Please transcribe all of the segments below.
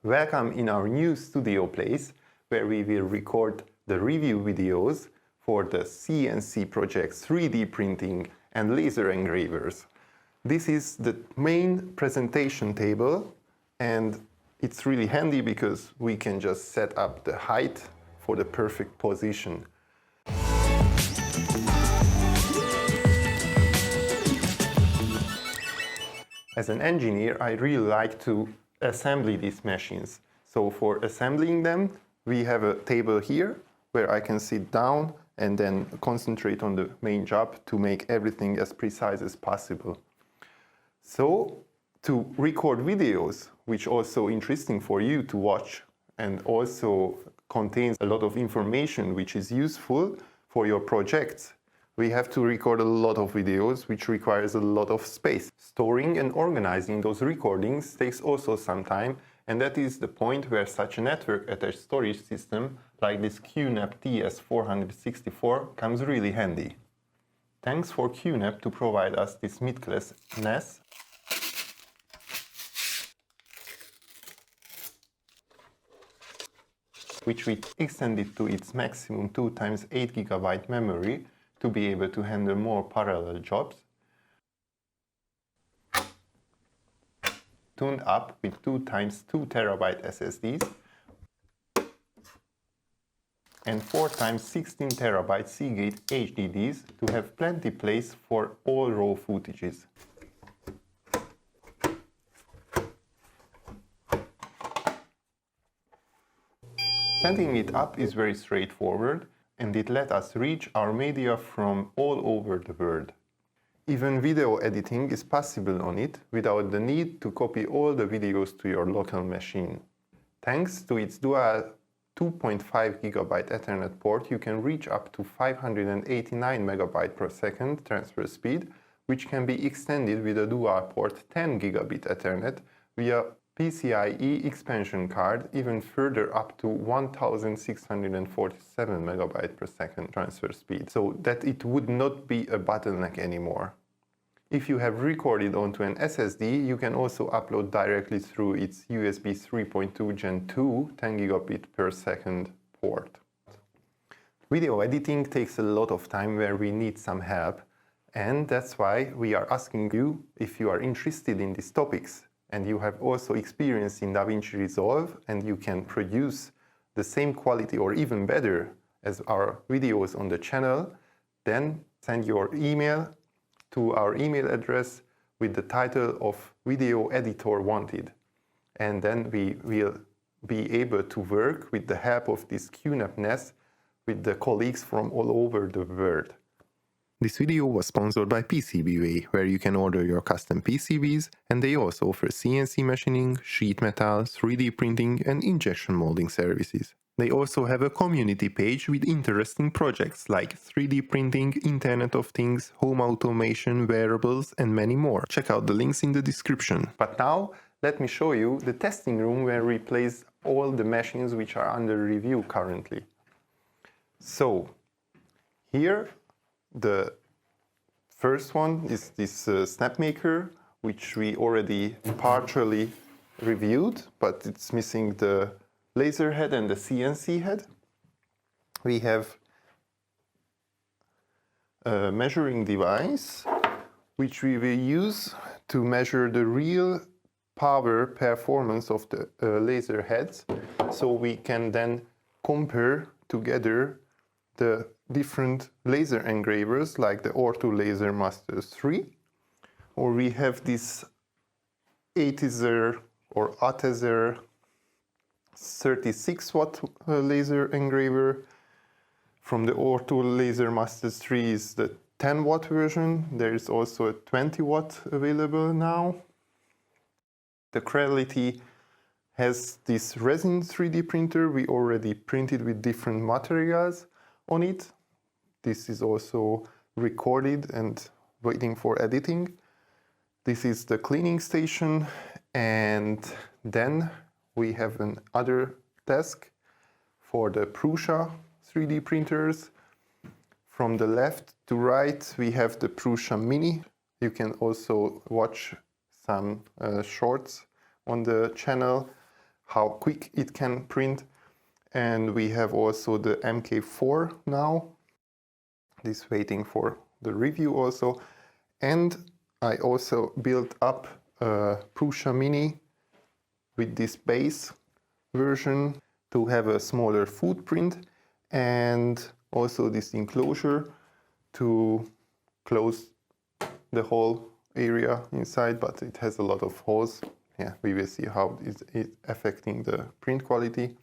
Welcome in our new studio place where we will record the review videos for the CNC projects, 3D printing and laser engravers. This is the main presentation table and it's really handy because we can just set up the height for the perfect position. As an engineer, I really like to assemble these machines. So for assembling them, we have a table here where I can sit down and then concentrate on the main job to make everything as precise as possible. So to record videos, which also interesting for you to watch and also contains a lot of information which is useful for your projects, we have to record a lot of videos, which requires a lot of space. Storing and organizing those recordings takes also some time, and that is the point where such a network-attached storage system like this QNAP TS-464 comes really handy. Thanks for QNAP to provide us this mid-class NAS. Which we extended to its maximum 2x8 GB memory to be able to handle more parallel jobs. Tuned up with 2x2 TB SSDs and 4x16 TB Seagate HDDs to have plenty place for all raw footages. Setting it up is very straightforward, and it let us reach our media from all over the world. Even video editing is possible on it without the need to copy all the videos to your local machine. Thanks to its dual 2.5 GB Ethernet port, you can reach up to 589 MB per second transfer speed, which can be extended with a dual port 10 Gigabit Ethernet via PCIe expansion card even further up to 1647 MB per second transfer speed, so that it would not be a bottleneck anymore. If you have recorded onto an SSD, you can also upload directly through its USB 3.2 Gen 2 10 Gigabit per second port. Video editing takes a lot of time where we need some help, and that's why we are asking you if you are interested in these topics and you have also experience in DaVinci Resolve and you can produce the same quality or even better as our videos on the channel, then send your email to our email address with the title of Video Editor Wanted. And then we will be able to work with the help of this QNAP NAS with the colleagues from all over the world. This video was sponsored by PCBWay, where you can order your custom PCBs, and they also offer CNC machining, sheet metal, 3D printing and injection molding services. They also have a community page with interesting projects like 3D printing, Internet of Things, home automation, wearables and many more. Check out the links in the description. But now let me show you the testing room where we place all the machines which are under review currently. So here the first one is this Snapmaker, which we already partially reviewed, but it's missing the laser head and the CNC head. We have a measuring device, which we will use to measure the real power performance of the laser heads, so we can then compare together the different laser engravers like the Ortu Laser Master 3, or we have this ATEZER or ATEZER 36 watt laser engraver. From the Ortu Laser Master 3 is the 10 watt version. There is also a 20 watt available now. The Creality has this resin 3D printer we already printed with different materials on it. This is also recorded and waiting for editing. This is the cleaning station, and then we have another desk for the Prusa 3D printers. From the left to right we have the Prusa Mini. You can also watch some shorts on the channel how quick it can print. And we have also the MK4 now. This waiting for the review also. And I also built up a Prusa Mini with this base version to have a smaller footprint, and also this enclosure to close the whole area inside, but it has a lot of holes. Yeah, we will see how it's affecting the print quality.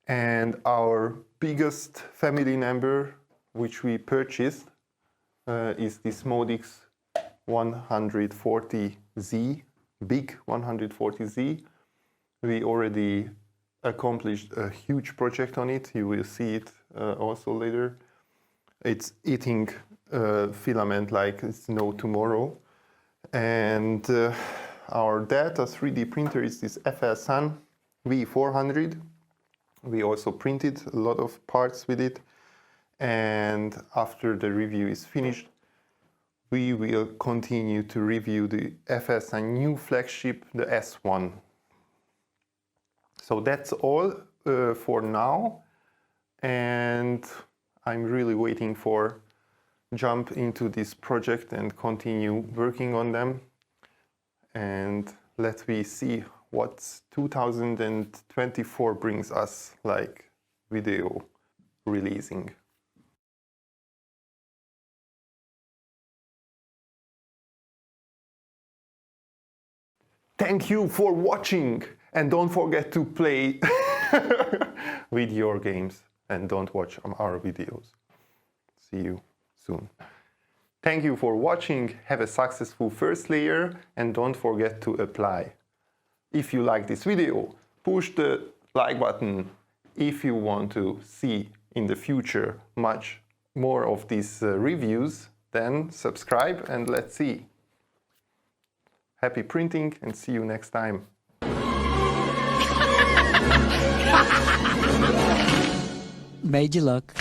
And our biggest family member, which we purchased, is this Modix 140Z, big 140Z. We already accomplished a huge project on it. You will see it also later. It's eating filament like it's no tomorrow. And our data 3D printer is this FSN V400. We also printed a lot of parts with it. And after the review is finished, we will continue to review the FSN new flagship, the S1. So that's all for now. And I'm really waiting for jump into this project and continue working on them. And let me see what 2024 brings us, like video releasing. Thank you for watching, and don't forget to play with your games and don't watch our videos. See you soon. Thank you for watching. Have a successful first layer and don't forget to apply. If you like this video, push the like button. If you want to see in the future much more of these reviews, then subscribe and let's see. Happy printing and see you next time. Made you look.